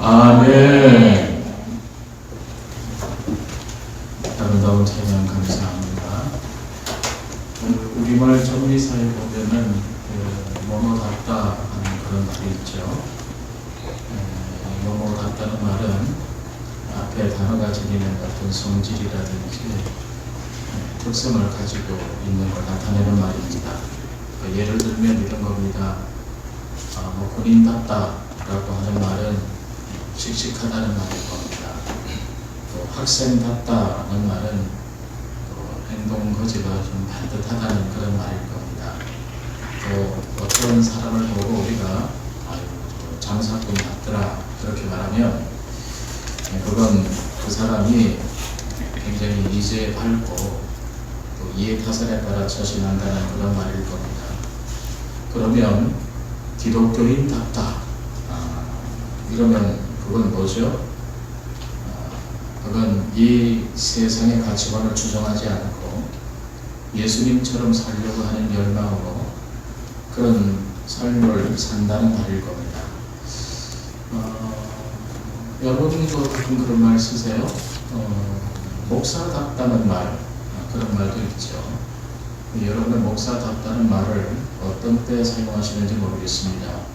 아멘. 아름다운 찬양 감사합니다. 우리말 정리사에 보면은 뭐뭐 같다 하는 그런 말이 있죠. 뭐뭐 같다는 말은 앞에 단어가 지니는 어떤 성질이라든지 특성을 가지고 있는 걸 나타내는 말입니다. 예를 들면 이런 겁니다. 군인답다라고 하는 말은 씩씩하다는 말일 겁니다. 또 학생답다는 말은 행동 거지가 좀 반듯하다는 그런 말일 겁니다. 또 어떤 사람을 보고 우리가 장사꾼 같더라 그렇게 말하면 그건 그 사람이 굉장히 이제 밝고 또 이해타산에 따라 처신한다는 그런 말일 겁니다. 그러면 기독교인답다 이러면 그건 뭐죠? 그건 이 세상의 가치관을 추종하지 않고 예수님처럼 살려고 하는 열망으로 그런 삶을 산다는 말일 겁니다. 여러분도 가끔 그런 말 쓰세요? 목사답다는 말, 그런 말도 있죠. 여러분은 목사답다는 말을 어떤 때 사용하시는지 모르겠습니다.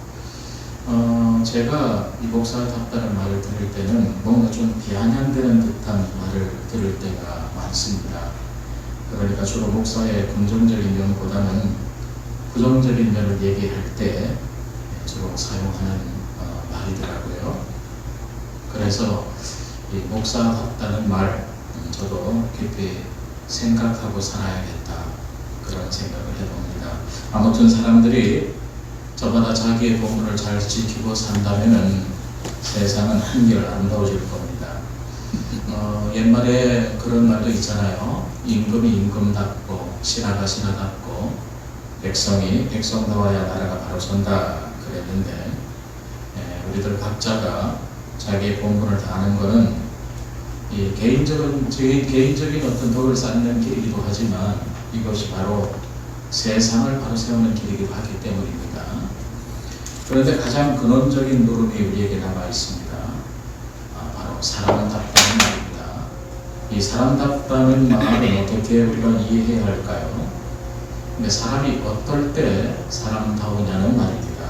제가 이 목사답다는 말을 들을 때는 뭔가 좀 비아냥되는 듯한 말을 들을 때가 많습니다. 그러니까 주로 목사의 긍정적인 면보다는 부정적인 면을 얘기할 때 주로 사용하는 말이더라고요. 그래서 이 목사답다는 말 저도 깊이 생각하고 살아야겠다 그런 생각을 해봅니다. 아무튼 사람들이 저마다 자기의 본분을 잘 지키고 산다면은 세상은 한결 아름다워질 겁니다. 옛말에 그런 말도 있잖아요. 임금이 임금답고 신하가 신하답고 백성이 백성다워야 나라가 바로 선다 그랬는데 우리들 각자가 자기의 본분을 다하는 것은 이 개인적인 어떤 덕을 쌓는 길이기도 하지만 이것이 바로 세상을 바로 세우는 길이기도 하기 때문입니다. 그런데 가장 근원적인 물음이 우리에게 남아 있습니다. 바로 사람답다는 말입니다. 이 사람답다는 말을 어떻게 우리가 이해해야 할까요? 근데 사람이 어떨 때 사람다우냐는 말입니다.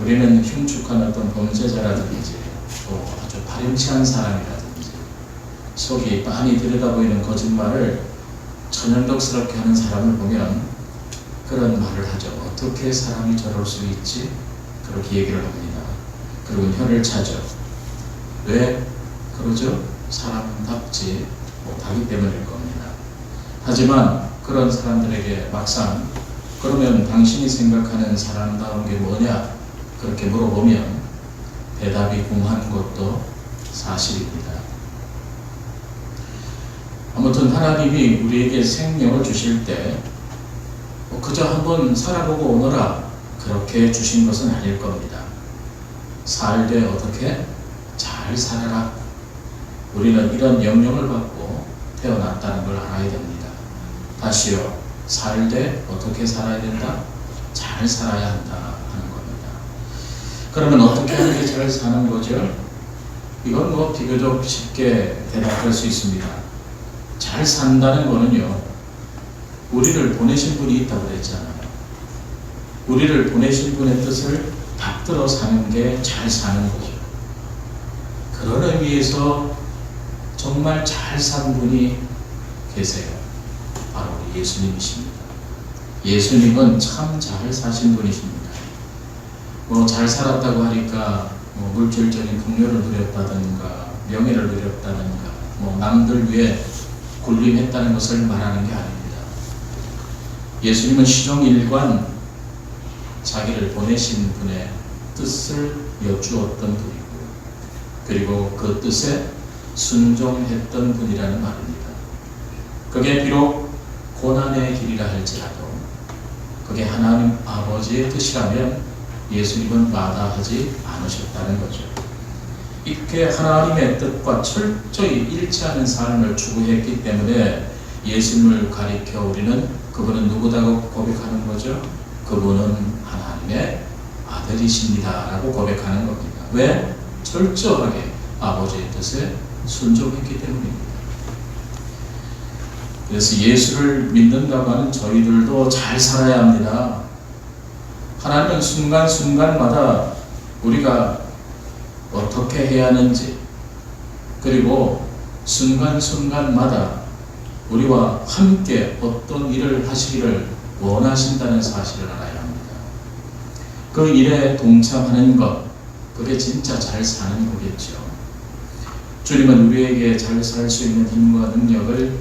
우리는 흉측한 어떤 범죄자라든지 또 아주 파렴치한 사람이라든지 속이 빤히 들여다보이는 거짓말을 천연덕스럽게 하는 사람을 보면 그런 말을 하죠. 어떻게 사람이 저럴 수 있지? 그렇게 얘기를 합니다. 그리고 혀를 차죠. 왜 그러죠? 사람답지 못하기 때문일 겁니다. 하지만 그런 사람들에게 막상 그러면 당신이 생각하는 사람다운 게 뭐냐? 그렇게 물어보면 대답이 궁한 것도 사실입니다. 아무튼 하나님이 우리에게 생명을 주실 때 그저 한번 살아보고 오너라 그렇게 주신 것은 아닐 겁니다. 살 때 어떻게? 잘 살아라. 우리는 이런 명령을 받고 태어났다는 걸 알아야 됩니다. 다시요. 살 때 어떻게 살아야 된다? 잘 살아야 한다 하는 겁니다. 그러면 어떻게 하는 게 잘 사는 거죠? 이건 비교적 쉽게 대답할 수 있습니다. 잘 산다는 거는요, 우리를 보내신 분이 있다고 그랬잖아요. 우리를 보내신 분의 뜻을 받들어 사는 게 잘 사는 거죠. 그런 의미에서 정말 잘 산 분이 계세요. 바로 예수님이십니다. 예수님은 참 잘 사신 분이십니다. 잘 살았다고 하니까 물질적인 풍요를 누렸다든가 명예를 누렸다든가 남들 위해 군림했다는 것을 말하는 게 아닙니다. 예수님은 시종일관 자기를 보내신 분의 뜻을 여쭈었던 분이고 그리고 그 뜻에 순종했던 분이라는 말입니다. 그게 비록 고난의 길이라 할지라도 그게 하나님 아버지의 뜻이라면 예수님은 마다하지 않으셨다는 거죠. 이렇게 하나님의 뜻과 철저히 일치하는 삶을 추구했기 때문에 예수님을 가리켜 우리는 그분은 누구다고 고백하는 거죠? 그분은 하나님의 아들이십니다 라고 고백하는 겁니다. 왜? 철저하게 아버지의 뜻에 순종했기 때문입니다. 그래서 예수를 믿는다고 하는 저희들도 잘 살아야 합니다. 하나님은 순간순간마다 우리가 어떻게 해야 하는지, 그리고 순간순간마다 우리와 함께 어떤 일을 하시기를 원하신다는 사실을 알아야 합니다. 그 일에 동참하는 것, 그게 진짜 잘 사는 거겠죠. 주님은 우리에게 잘 살 수 있는 힘과 능력을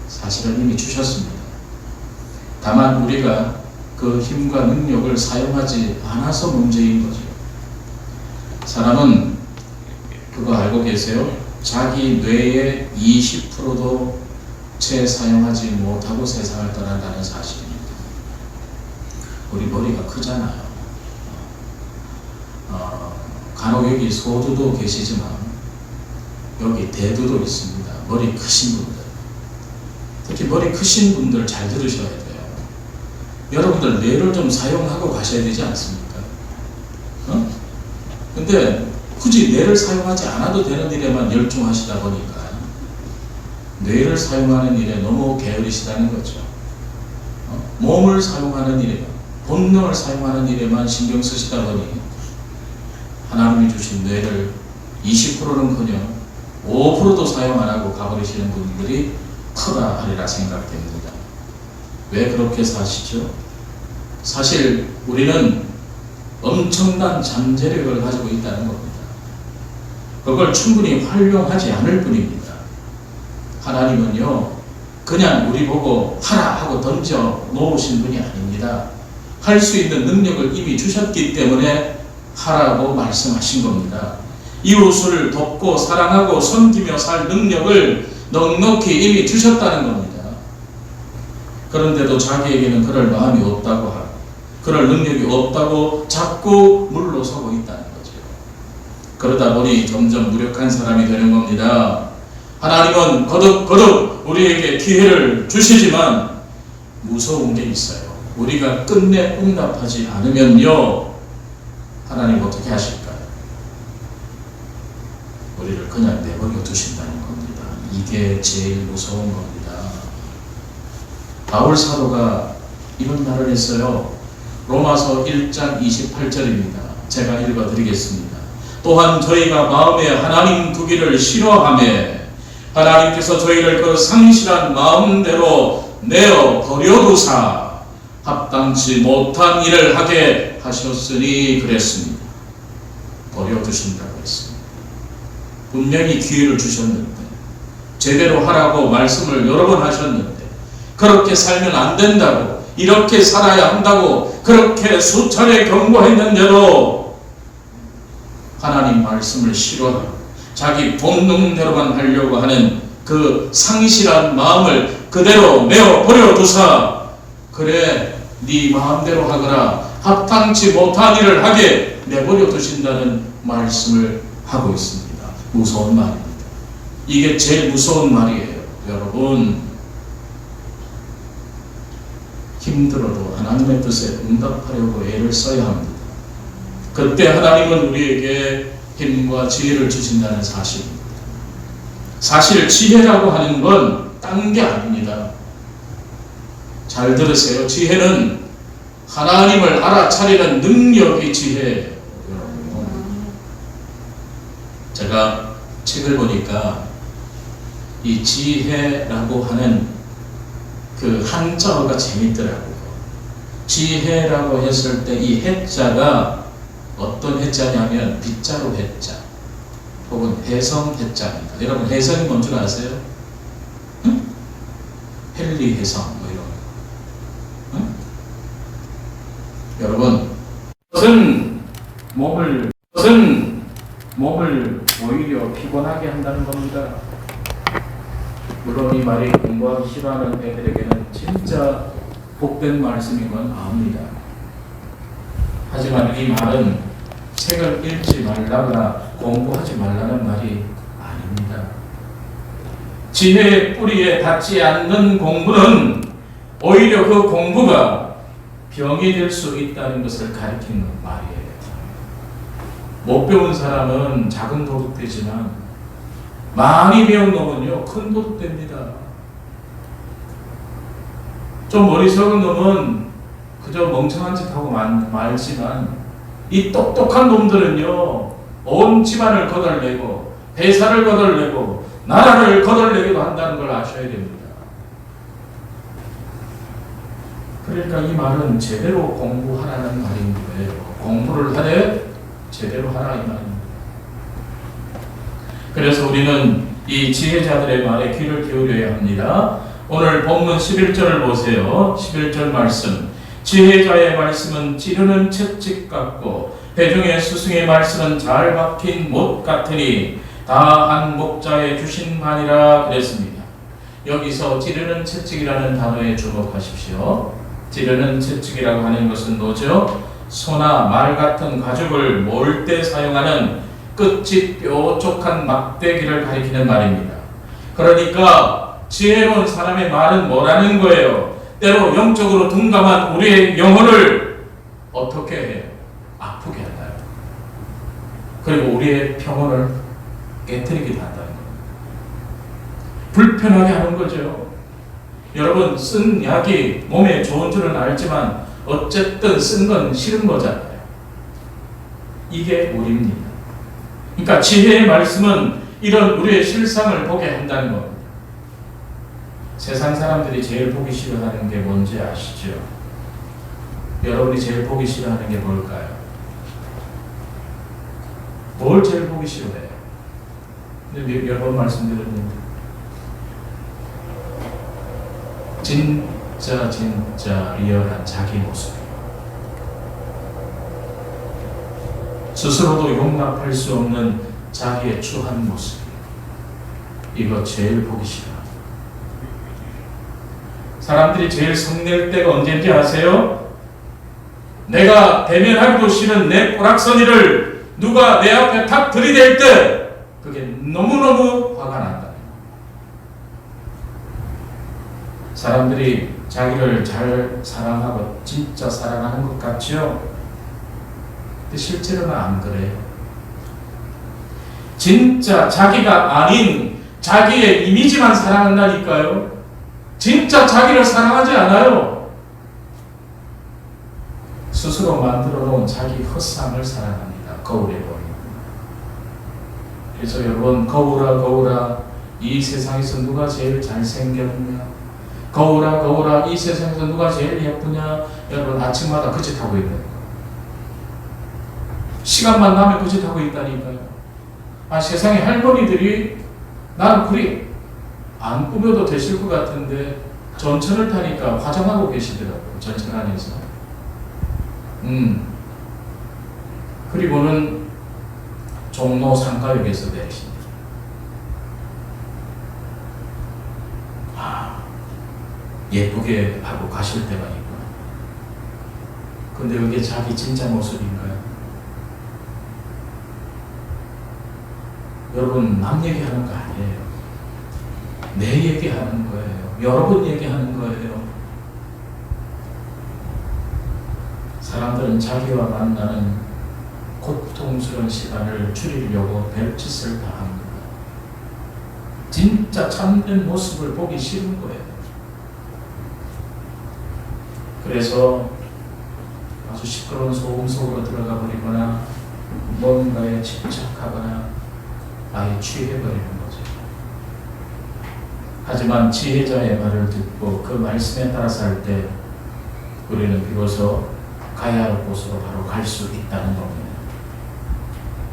사실은 이미 주셨습니다. 다만 우리가 그 힘과 능력을 사용하지 않아서 문제인 거죠. 사람은 그거 알고 계세요? 자기 뇌의 20%도 채 사용하지 못하고 세상을 떠난다는 사실입니다. 우리 머리가 크잖아요. 간혹 여기 소두도 계시지만 여기 대두도 있습니다. 머리 크신 분들, 특히 머리 크신 분들 잘 들으셔야 돼요. 여러분들 뇌를 좀 사용하고 가셔야 되지 않습니까? 근데 굳이 뇌를 사용하지 않아도 되는 일에만 열중하시다 보니까 뇌를 사용하는 일에 너무 게으르시다는 거죠. 몸을 사용하는 일에, 본능을 사용하는 일에만 신경 쓰시다 보니 하나님이 주신 뇌를 20%는커녕 5%도 사용 안 하고 가버리시는 분들이 크다 하리라 생각됩니다. 왜 그렇게 사시죠? 사실 우리는 엄청난 잠재력을 가지고 있다는 겁니다. 그걸 충분히 활용하지 않을 뿐입니다. 하나님은요, 그냥 우리 보고 하라 하고 던져 놓으신 분이 아닙니다. 할 수 있는 능력을 이미 주셨기 때문에 하라고 말씀하신 겁니다. 이웃을 돕고 사랑하고 섬기며 살 능력을 넉넉히 이미 주셨다는 겁니다. 그런데도 자기에게는 그럴 마음이 없다고 하고 그럴 능력이 없다고 자꾸 물러서고 있다는 거죠. 그러다 보니 점점 무력한 사람이 되는 겁니다. 하나님은 거듭 우리에게 기회를 주시지만 무서운 게 있어요. 우리가 끝내 응답하지 않으면요, 하나님 어떻게 하실까요? 우리를 그냥 내버려 두신다는 겁니다. 이게 제일 무서운 겁니다. 바울 사도가 이런 말을 했어요. 로마서 1장 28절입니다. 제가 읽어드리겠습니다. 또한 저희가 마음에 하나님 두기를 싫어하며 하나님께서 저희를 그 상실한 마음대로 내어 버려두사 합당치 못한 일을 하게 하셨으니 그랬습니다. 버려두신다고 했습니다. 분명히 기회를 주셨는데, 제대로 하라고 말씀을 여러 번 하셨는데, 그렇게 살면 안 된다고, 이렇게 살아야 한다고 그렇게 수차례 경고했는데도 하나님 말씀을 싫어하고 자기 본능대로만 하려고 하는 그 상실한 마음을 그대로 내어 버려두사 그래 네 마음대로 하거라, 합당치 못한 일을 하게 내버려 두신다는 말씀을 하고 있습니다. 무서운 말입니다. 이게 제일 무서운 말이에요. 여러분, 힘들어도 하나님의 뜻에 응답하려고 애를 써야 합니다. 그때 하나님은 우리에게 힘과 지혜를 주신다는 사실입니다. 사실 지혜라고 하는 건 딴 게 아닙니다. 잘 들으세요. 지혜는 하나님을 알아차리는 능력이 지혜예요. 제가 책을 보니까 이 지혜라고 하는 그 한자어가 재밌더라고요. 지혜라고 했을 때 이 해자가 어떤 해자냐면 빗자루 해자 혹은 해성 해자입니다. 여러분 해성이 뭔 줄 아세요? 응? 헨리 해성 뭐 이런 거. 응? 여러분 그것은 몸을 오히려 피곤하게 한다는 겁니다. 물론 이 말이 공부하기 싫어하는 애들에게는 진짜 복된 말씀인 건 압니다. 하지만 이 말은 책을 읽지 말라거나 공부하지 말라는 말이 아닙니다. 지혜의 뿌리에 닿지 않는 공부는 오히려 그 공부가 병이 될 수 있다는 것을 가리키는 말이에요. 못 배운 사람은 작은 도둑되지만 많이 배운 놈은요 큰 도둑됩니다. 좀 머리석은 놈은 그저 멍청한 짓 하고 말지만 이 똑똑한 놈들은요 온 집안을 거덜내고 회사를 거덜내고 나라를 거덜내기도 한다는 걸 아셔야 됩니다. 그러니까 이 말은 제대로 공부하라는 말인 거예요. 공부를 하되 제대로 하라 이 말입니다. 그래서 우리는 이 지혜자들의 말에 귀를 기울여야 합니다. 오늘 본문 11절을 보세요. 11절 말씀. 지혜자의 말씀은 찌르는 채찍 같고 회중의 스승의 말씀은 잘 박힌 못 같으니 다 한 목자에 주신 바니라 그랬습니다. 여기서 찌르는 채찍이라는 단어에 주목하십시오. 찌르는 채찍이라고 하는 것은 뭐죠? 소나 말 같은 가죽을 몰 때 사용하는 끝이 뾰족한 막대기를 가리키는 말입니다. 그러니까 지혜로운 사람의 말은 뭐라는 거예요? 때로 영적으로 둔감한 우리의 영혼을 어떻게 해요? 아프게 한다요. 그리고 우리의 평온을 깨뜨리기도 한다는 겁니다. 불편하게 하는 거죠. 여러분 쓴 약이 몸에 좋은 줄은 알지만 어쨌든 쓴 건 싫은 거잖아요. 이게 우리입니다. 그러니까 지혜의 말씀은 이런 우리의 실상을 보게 한다는 겁니다. 세상 사람들이 제일 보기 싫어하는 게 뭔지 아시죠? 여러분이 제일 보기 싫어하는 게 뭘까요? 뭘 제일 보기 싫어해요? 근데 여러 번 말씀드렸는데 진짜 리얼한 자기 모습, 스스로도 용납할 수 없는 자기의 추한 모습, 이거 제일 보기 싫어. 사람들이 제일 성낼 때가 언제인지 아세요? 내가 대면하기도 싫은 내 꼬락서니를 누가 내 앞에 탁 들이댈 때 그게 너무너무 화가 난다. 사람들이 자기를 잘 사랑하고 진짜 사랑하는 것 같죠? 근데 실제로는 안 그래요. 진짜 자기가 아닌 자기의 이미지만 사랑한다니까요. 진짜 자기를 사랑하지 않아요. 스스로 만들어 놓은 자기 헛상을 사랑합니다. 거울에 보이는. 그래서 여러분 거울아 이 세상에서 누가 제일 잘생겼냐, 거울아 이 세상에서 누가 제일 예쁘냐, 여러분 아침마다 그 짓 하고 있는 거예요. 시간만 나면 그 짓 하고 있다니까요. 세상에 할머니들이 나는 그리 안 꾸며도 되실 것 같은데 전철을 타니까 화장하고 계시더라고요. 전철 안에서. 그리고는 종로 상가역에서 내리십니다. 예쁘게 하고 가실 때가 있구나. 근데 그게 자기 진짜 모습인가요? 여러분 남 얘기하는 거 아니에요. 내 얘기하는 거예요. 여러분 얘기하는 거예요. 사람들은 자기와 만나는 고통스러운 시간을 줄이려고 별짓을 다 합니다. 진짜 참된 모습을 보기 싫은 거예요. 그래서 아주 시끄러운 소음 속으로 들어가 버리거나 뭔가에 집착하거나 아예 취해버리는 거죠. 하지만 지혜자의 말을 듣고 그 말씀에 따라 살 때 우리는 비로소 가야 할 곳으로 바로 갈 수 있다는 겁니다.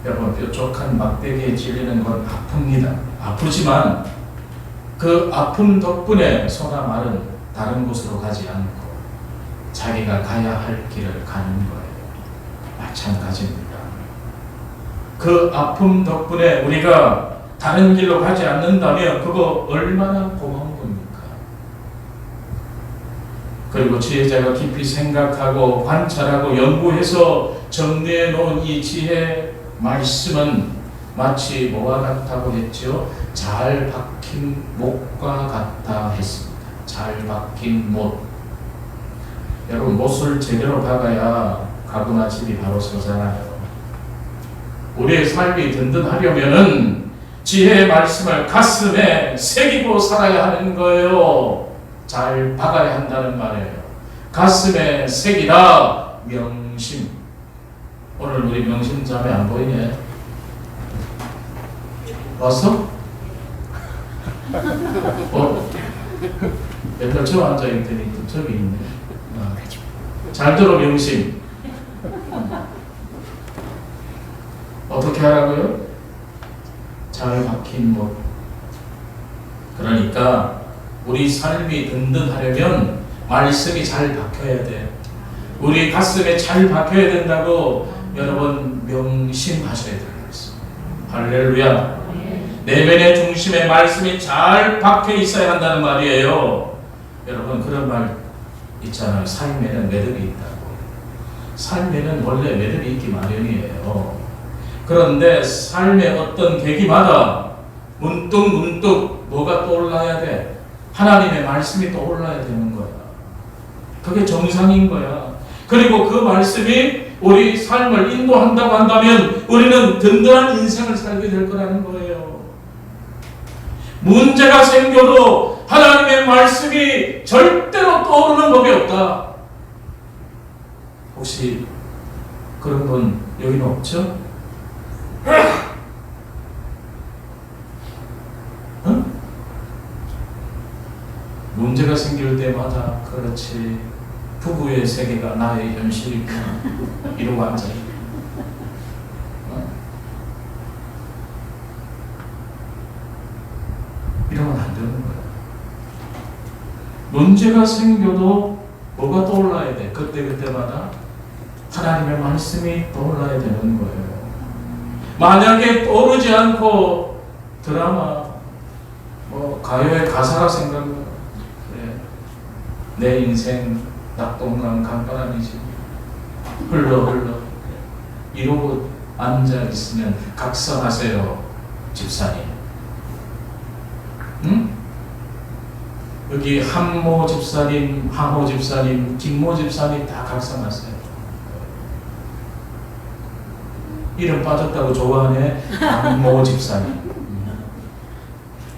여러분 뾰족한 막대기에 찔리는 건 아픕니다. 아프지만 그 아픔 덕분에 소나 말은 다른 곳으로 가지 않고 자기가 가야 할 길을 가는 거예요. 마찬가지입니다. 그 아픔 덕분에 우리가 다른 길로 가지 않는다면 그거 얼마나 고마운 겁니까? 그리고 지혜자가 깊이 생각하고 관찰하고 연구해서 정리해 놓은 이 지혜 말씀은 마치 뭐와 같다고 했죠? 잘 박힌 못과 같다 했습니다. 잘 박힌 못. 여러분 못을 제대로 박아야 가구나 집이 바로 서잖아요. 우리의 삶이 든든하려면은 지혜의 말씀을 가슴에 새기고 살아야 하는 거예요. 잘 박아야 한다는 말이에요. 가슴에 새기다 명심. 오늘 우리 명심 자매 안 보이네. 왔어? 맨날 저 앉아있더니 저기 있네. 잘 들어 명심. 어떻게 하라고요? 잘 박힌 못. 그러니까 우리 삶이 든든하려면 말씀이 잘 박혀야 돼. 우리 가슴에 잘 박혀야 된다고 여러분 명심하셔야 되는 거죠. 할렐루야. 내면의 중심에 말씀이 잘 박혀 있어야 한다는 말이에요. 여러분 그런 말 있잖아요. 삶에는 매듭이 있다고. 삶에는 원래 매듭이 있기 마련이에요. 그런데 삶의 어떤 계기마다 문득 뭐가 떠올라야 돼? 하나님의 말씀이 떠올라야 되는 거야. 그게 정상인 거야. 그리고 그 말씀이 우리 삶을 인도한다고 한다면 우리는 든든한 인생을 살게 될 거라는 거예요. 문제가 생겨도 하나님의 말씀이 절대로 떠오르는 법이 없다. 혹시 그런 분 여기는 없죠? 응? 문제가 생길 때마다 그렇지 부부의 세계가 나의 현실이구나 이러고 앉아있고 이러면 안 되는 거야. 문제가 생겨도 뭐가 떠올라야 돼? 그때마다 하나님의 말씀이 떠올라야 되는 거예요. 만약에 떠오르지 않고 드라마, 가요의 가사가 생각나. 그래. 내 인생 낙동강 강바람이지. 흘러. 이러고 앉아있으면 각성하세요, 집사님. 응? 여기 한모 집사님, 하모 집사님, 김모 집사님 다 각성하세요. 이름 빠졌다고 좋아하네. 한모 집사님.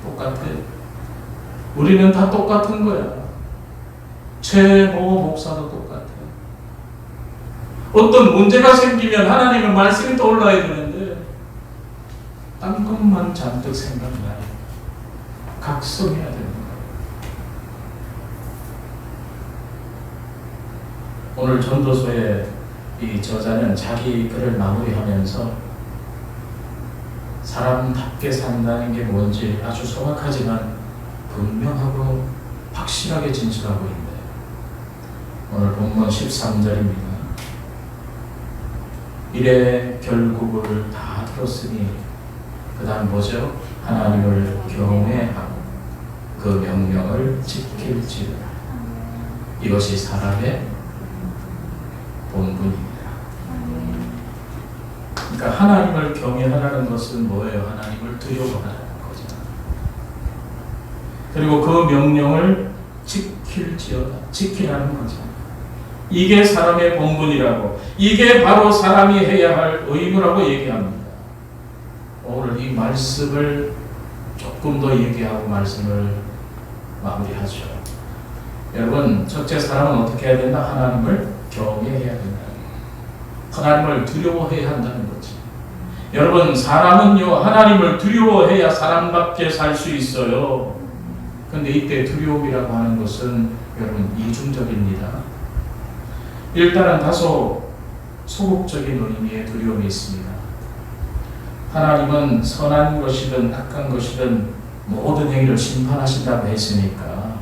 똑같아. 우리는 다 똑같은 거야. 최모 목사도 똑같아. 어떤 문제가 생기면 하나님의 말씀이 떠올라야 되는데 딴 것만 잔뜩 생각나요. 각성해야 되는 거예요. 오늘 전도서의 이 저자는 자기 글을 마무리하면서 사람답게 산다는 게 뭔지 아주 소박하지만 분명하고 확실하게 진술하고 있는데 오늘 본문 13절입니다. 이래 결국을 다 들었으니 그 다음 뭐죠? 하나님을 경외하고 그 명령을 지킬지어다. 이것이 사람의 본분입니다. 그러니까 하나님을 경외하라는 것은 뭐예요? 하나님을 두려워하라는 거죠. 그리고 그 명령을 지킬지어다. 지키라는 거죠. 이게 사람의 본분이라고, 이게 바로 사람이 해야 할 의무라고 얘기합니다. 오늘 이 말씀을 조금 더 얘기하고 말씀을 마무리하죠. 여러분, 첫째 사람은 어떻게 해야 된다? 하나님을 경외해야 된다. 하나님을 두려워해야 한다는 거지. 여러분, 사람은요 하나님을 두려워해야 사람답게 살 수 있어요. 근데 이때 두려움이라고 하는 것은 여러분 이중적입니다. 일단은 다소 소극적인 의미의 두려움이 있습니다. 하나님은 선한 것이든 악한 것이든 모든 행위를 심판하신다고 했으니까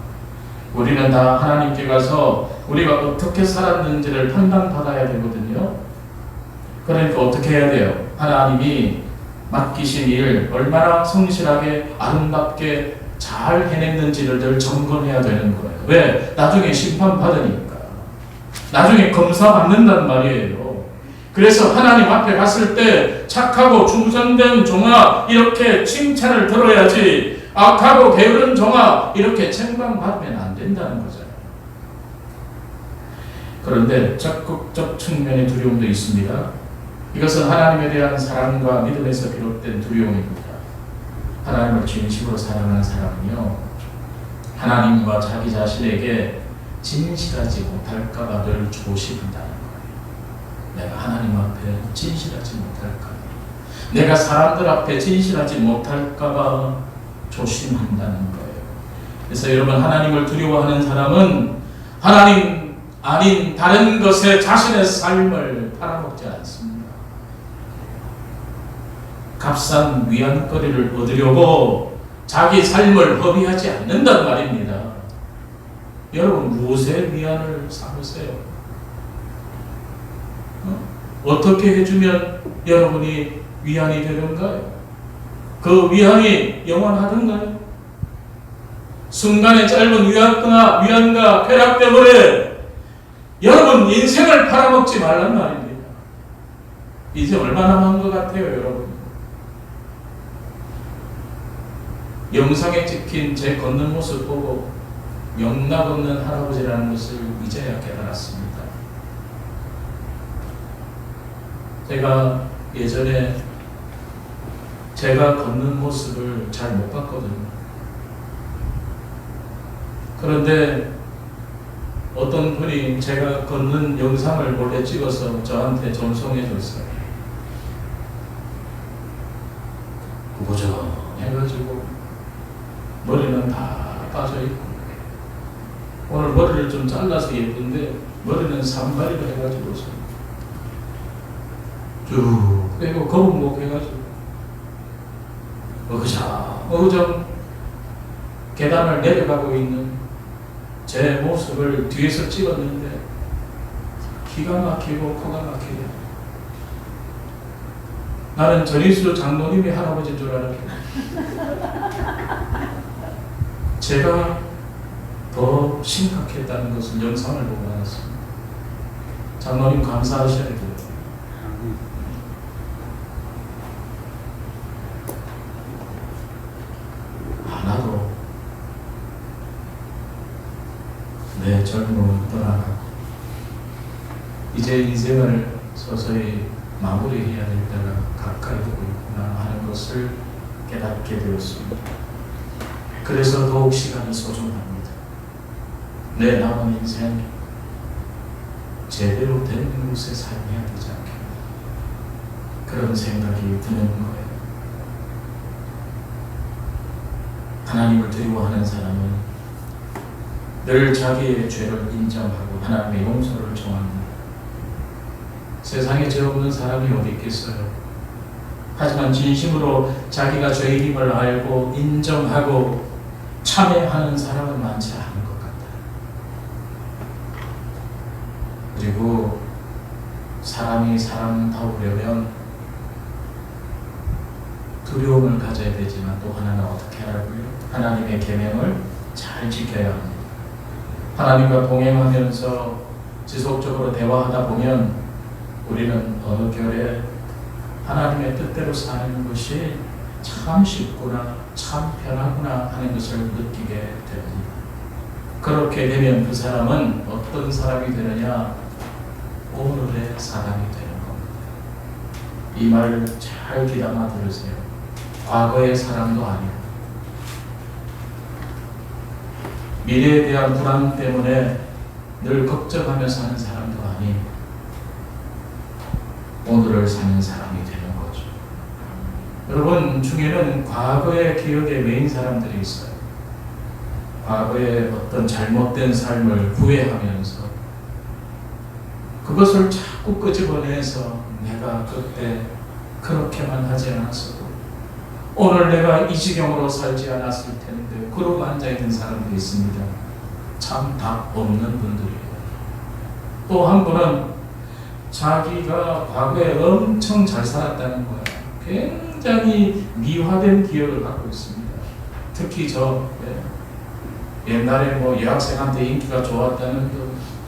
우리는 다 하나님께 가서 우리가 어떻게 살았는지를 판단받아야 되거든요. 그러니까 어떻게 해야 돼요? 하나님이 맡기신 일 얼마나 성실하게 아름답게 잘 해냈는지를 늘 점검해야 되는 거예요. 왜? 나중에 심판받으니까. 나중에 검사받는단 말이에요. 그래서 하나님 앞에 갔을 때 착하고 충성된 종아 이렇게 칭찬을 들어야지 악하고 게으른 종아 이렇게 책망받으면 안 된다는 거잖아요. 그런데 적극적 측면의 두려움도 있습니다. 이것은 하나님에 대한 사랑과 믿음에서 비롯된 두려움입니다. 하나님을 진심으로 사랑하는 사람은요, 하나님과 자기 자신에게 진실하지 못할까봐 늘 조심한다는 거예요. 내가 하나님 앞에 진실하지 못할까, 내가 사람들 앞에 진실하지 못할까봐 조심한다는 거예요. 그래서 여러분, 하나님을 두려워하는 사람은 하나님 아닌 다른 것에 자신의 삶을 팔아먹지 않습니다. 값싼 위안거리를 얻으려고 자기 삶을 허비하지 않는단 말입니다. 여러분, 무엇에 위안을 삼으세요? 어떻게 해주면 여러분이 위안이 되는가요? 그 위안이 영원하던가요? 순간의 짧은 위안과 쾌락 때문에 여러분 인생을 팔아먹지 말란 말입니다. 이제 얼마 남은 것 같아요, 여러분? 영상에 찍힌 제 걷는 모습 보고 영락 없는 할아버지라는 것을 이제야 깨달았습니다. 제가 예전에 제가 걷는 모습을 잘 못 봤거든요. 그런데 어떤 분이 제가 걷는 영상을 몰래 찍어서 저한테 전송해 줬어요. 보자 해가지고 머리는 다 빠져있고, 오늘 머리를 좀 잘라서 예쁜데 머리는 산발이로 해가지고 쭉 빼고 거북목 해가지고 어그정 계단을 내려가고 있는 제 모습을 뒤에서 찍었는데 기가 막히고 코가 막히게, 나는 전인수 장로님이 할아버지인 줄 알았는데 제가 더 심각했다는 것을 영상을 보고 알았습니다. 장로님 감사하셔야 돼요. 하나도 내 젊음을 떠나가고 이제 인생을 서서히 마무리해야 될 때가 가까이 오고 있구나 하는 것을 깨닫게 되었습니다. 그래서 더욱 시간이 소중합니다. 내 남은 인생 제대로 된 곳에 살아야 되지 않겠나, 그런 생각이 드는 거예요. 하나님을 두려워하는 사람은 늘 자기의 죄를 인정하고 하나님의 용서를 청합니다. 세상에 죄 없는 사람이 어디 있겠어요? 하지만 진심으로 자기가 죄인임을 알고 인정하고 참회하는 사람은 많지 않은 것 같아요. 그리고 사람이 사람다우려면 두려움을 가져야 되지만 또 하나는 어떻게 하라고요? 하나님의 계명을 잘 지켜야 합니다. 하나님과 동행하면서 지속적으로 대화하다 보면 우리는 어느 결에 하나님의 뜻대로 사는 것이 참 쉽구나, 참 편하구나 하는 것을 느끼게 됩니다. 그렇게 되면 그 사람은 어떤 사람이 되느냐? 오늘의 사람이 되는 겁니다. 이 말을 잘 귀담아 들으세요. 과거의 사람도 아니고 미래에 대한 불안 때문에 늘 걱정하며 사는 사람도 아니고 오늘을 사는 사람이 되는 거죠. 여러분 중에는 과거의 기억에 매인 사람들이 있어요. 과거의 어떤 잘못된 삶을 후회하면서 그것을 자꾸 끄집어내서 내가 그때 그렇게만 하지 않았어도 오늘 내가 이 지경으로 살지 않았을 텐데 그러고 앉아있는 사람들이 있습니다. 참 답 없는 분들이에요. 또 한 분은 자기가 과거에 엄청 잘 살았다는 거예요. 굉장히 미화된 기억을 갖고 있습니다. 특히 옛날에 뭐 여학생한테 인기가 좋았다는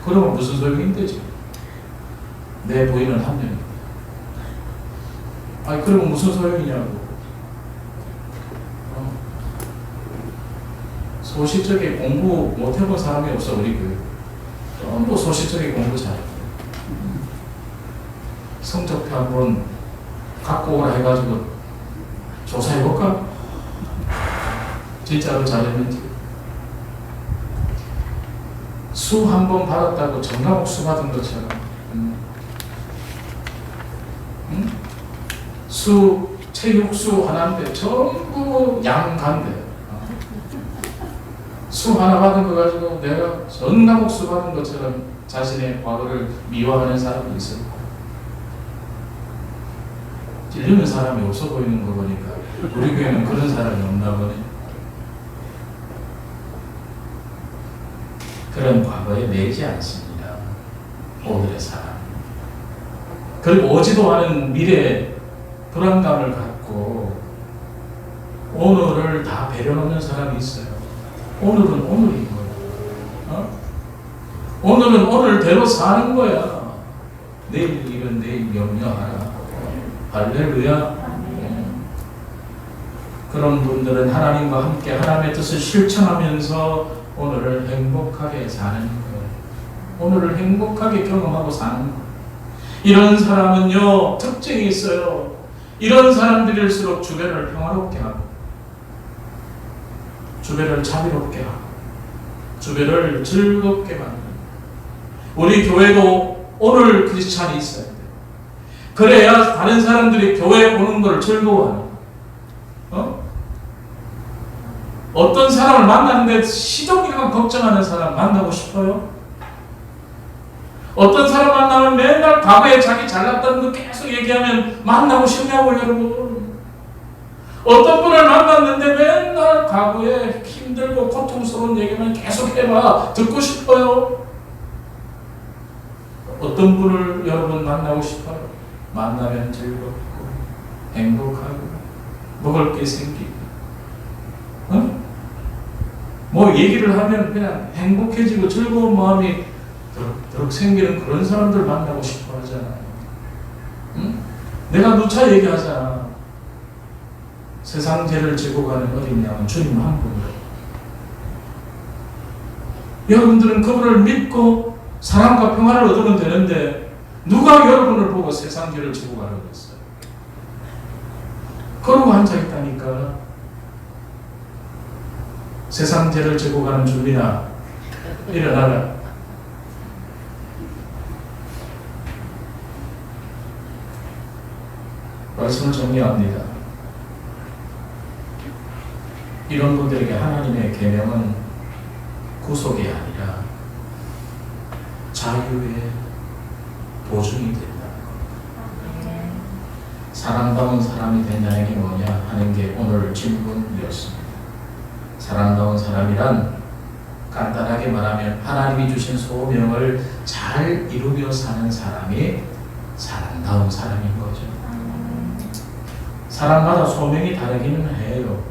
그러면 무슨 소용인데지? 내 부인은 한 명입니다. 아니 그러면 무슨 소용이냐고. 소시적인 공부 못 해본 사람이 없어 우리 교회. 전부 소시적인 공부 잘해요. 성적표 한번 갖고 오라 해가지고 조사해볼까? 진짜로 잘했는지. 수 한 번 받았다고 전과목 수 받은 것처럼 수, 체육수 하나인데 전부 양간대. 수 하나 받은 거 가지고 내가 전 과목 수 받은 것처럼 자신의 과거를 미워하는 사람이 있을 거야. 찔리는 사람이 없어 보이는 거 보니까 우리 교회는 그런 사람이 없나 보네. 그런 과거에 매이지 않습니다. 오늘의 사람. 그리고 오지도 않은 미래에 불안감을 갖고 오늘을 다 배려놓는 사람이 있어요. 오늘은 오늘인 거야. 오늘은 오늘대로 사는 거야. 내일 일은 내일 염려하라. 할렐루야. 그런 분들은 하나님과 함께 하나님의 뜻을 실천하면서 오늘을 행복하게 사는 거예요. 오늘을 행복하게 경험하고 사는 거예요. 이런 사람은요, 특징이 있어요. 이런 사람들일수록 주변을 평화롭게 하고, 주변을 자비롭게 하고, 주변을 즐겁게 만드는. 우리 교회도 오늘 크리스찬이 있어야 돼요. 그래야 다른 사람들이 교회에 오는 걸 즐거워하는. 어떤 사람을 만나는데 시종일관 걱정하는 사람 만나고 싶어요? 어떤 사람 만나면 맨날 과거에 자기 잘났다는 거 계속 얘기하면 만나고 싶냐고 여러분. 어떤 분을 만났는데 맨날 과거에 힘들고 고통스러운 얘기만 계속 해봐. 듣고 싶어요? 어떤 분을 여러분 만나고 싶어요? 만나면 즐겁고 행복하고 먹을 게 생기고 뭐 얘기를 하면 그냥 행복해지고 즐거운 마음이 더욱 생기는 그런 사람들 만나고 싶어 하잖아요. 내가 누차 얘기하잖아. 세상 죄를 지고 가는 어린 양은 주님 한 분이에요. 여러분들은 그분을 믿고 사랑과 평화를 얻으면 되는데 누가 여러분을 보고 세상 죄를 지고 가라고 했어요? 그러고 앉아있다니까. 세상 죄를 지고 가는 주민아, 일어나라. 말씀을 정리합니다. 이런 분들에게 하나님의 계명은 구속이 아니라 자유의 보증이 된다는 겁니다. 사랑다운 사람이 된다는 게 뭐냐 하는 게 오늘 질문이었습니다. 사랑다운 사람이란 간단하게 말하면 하나님이 주신 소명을 잘 이루며 사는 사람이 사랑다운 사람인 거죠. 사람마다 소명이 다르기는 해요.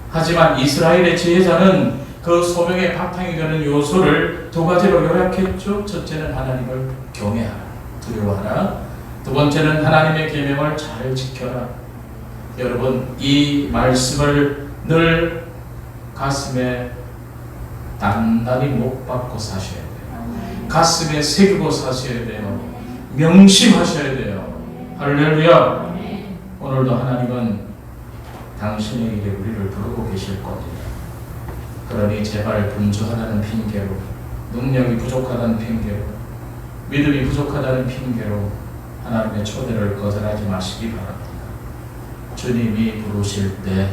하지만 이스라엘의 지혜자는 그 소명의 바탕이 되는 요소를 두 가지로 요약했죠. 첫째는 하나님을 경외하라, 두려워하라. 두 번째는 하나님의 계명을 잘 지켜라. 여러분, 이 말씀을 늘 가슴에 단단히 못 박고 사셔야 돼요. 가슴에 새기고 사셔야 돼요. 명심하셔야 돼요. 할렐루야. 오늘도 하나님은 당신에게 우리를 부르고 계실 겁니다. 그러니 제발 분주하다는 핑계로, 능력이 부족하다는 핑계로, 믿음이 부족하다는 핑계로 하나님의 초대를 거절하지 마시기 바랍니다. 주님이 부르실 때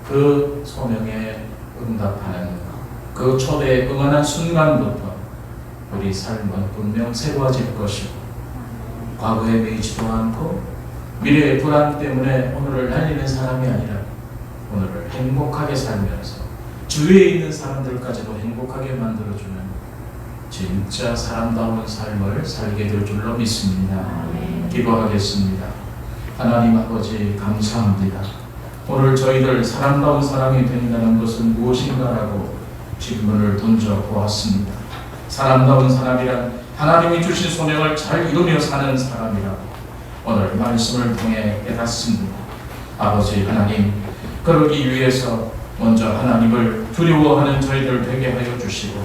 그 소명에 응답하는 그 초대에 응하는 순간부터 우리 삶은 분명 새로워질 것이고, 과거에 매이지도 않고 미래의 불안 때문에 오늘을 날리는 사람이 아니라 오늘을 행복하게 살면서 주위에 있는 사람들까지도 행복하게 만들어주는 진짜 사람다운 삶을 살게 될 줄로 믿습니다. 기도하겠습니다. 하나님 아버지, 감사합니다. 오늘 저희들 사람다운 사람이 된다는 것은 무엇인가라고 질문을 던져보았습니다. 사람다운 사람이란 하나님이 주신 소명을 잘 이루며 사는 사람이라고 오늘 말씀을 통해 깨닫습니다. 아버지 하나님, 그러기 위해서 먼저 하나님을 두려워하는 저희들 되게 하여 주시고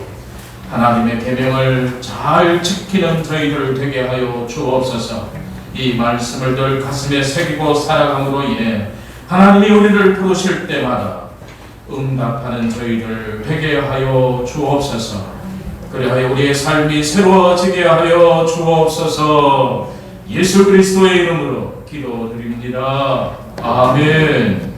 하나님의 계명을 잘 지키는 저희들 되게 하여 주옵소서. 이 말씀을 늘 가슴에 새기고 살아감으로 인해 하나님이 우리를 부르실 때마다 응답하는 저희를 되게 하여 주옵소서. 그리하여 우리의 삶이 새로워지게 하여 주옵소서. 예수 그리스도의 이름으로 기도드립니다. 아멘.